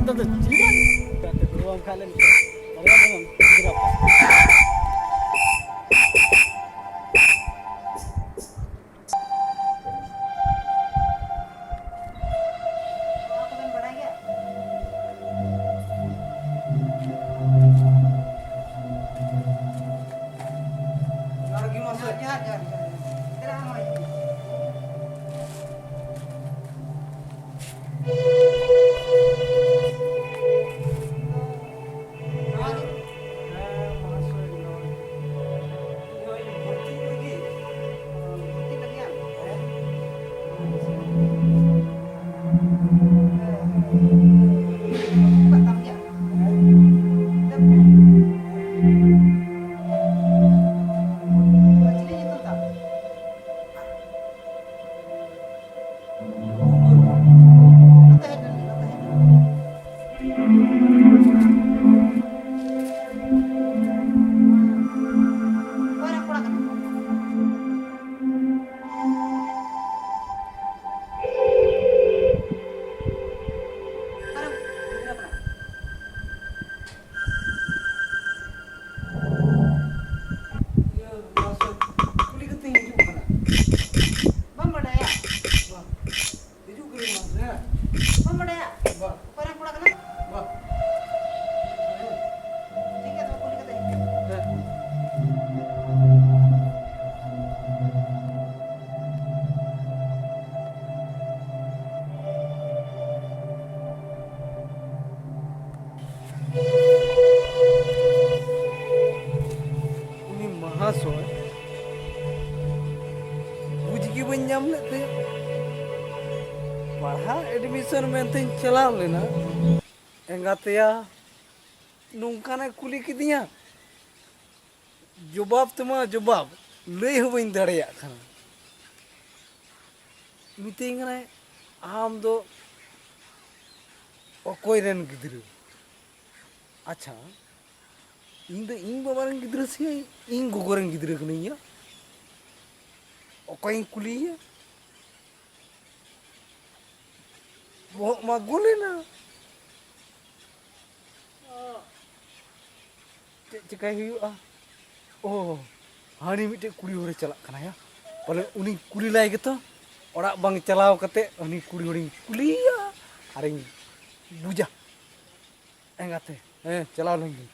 itu tuh jiran. Kata dua kalian. Bagaimana berapa? Lagi masuknya aja. Mahasoy बुझ की बन जाम लेते पढ़ा एडमिशन में थे चला लेना एंगातिया नौकाने कुली की दिया जवाब तुमा जवाब ले हो बन दड़िया खाना मीटिंग ने आम दो कोई रन गिद्र अच्छा इन दो इन बाबा रन गिद्र से इन गोगो रन गिद्र को नहीं है कोई कुली है वो मागुले ना चिकाई हुआ ओ हानी मिटे कुड़ी होरे चला कना या बोले उनी कुली लाई के तो ओड़ा बांग चलाव कते उनी कुड़ी होरी कुलिया अरे बुझा एंगाते चलाव लेंगे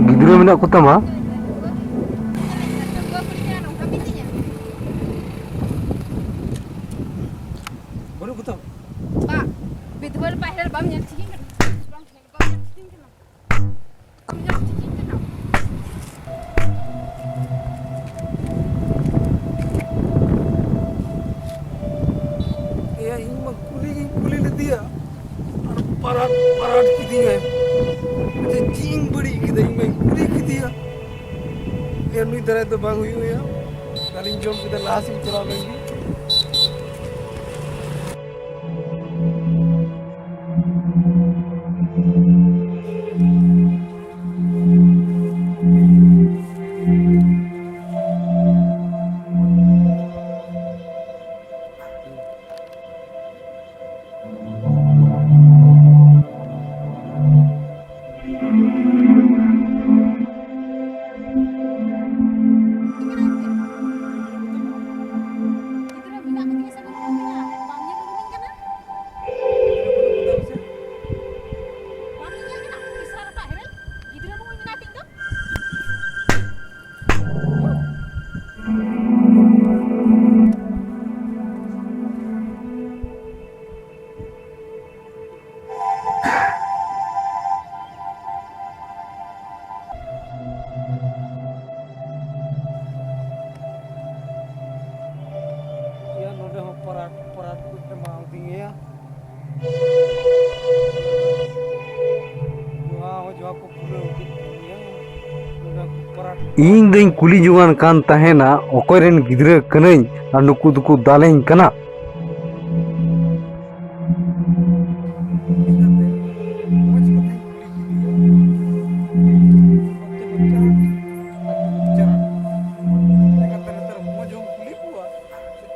गिद्रा मेना को तमा baru ku tahu Pak, betul Pak Hilal bam yang cikin kan? Bam yang cikin kan? Bam yang cikin kan? ya ini mah kuli le dia parat की दिया है जींग बड़ी की दी मैं कुली की दिया ये नुई तरह तो बाग हुई है कलिंग जोम की तो लास्ट में चला लेंगे ᱤᱧ ᱫᱚᱧ ᱠᱩᱞᱤ ᱡᱚᱝᱟᱱ ᱠᱟᱱ ᱛᱟᱦᱮᱱᱟ ᱚᱠᱚᱭ ᱨᱮᱱ ᱜᱤᱫᱽᱨᱟᱹ ᱠᱟᱹᱱᱟᱹᱧ ᱟᱨ ᱱᱩᱠᱩ ᱫᱚᱠᱚ ᱫᱟᱞᱮᱧ ᱠᱟᱱᱟ?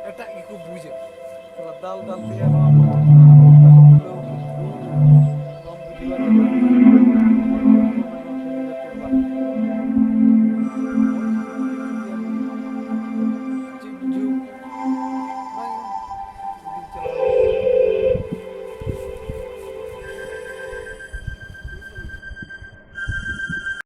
ᱮᱴᱟᱜ ᱜᱮᱠᱚ ᱵᱩᱡᱟ ᱫᱟᱞ ᱫᱟᱞ ᱛᱮ ᱱᱚᱣᱟ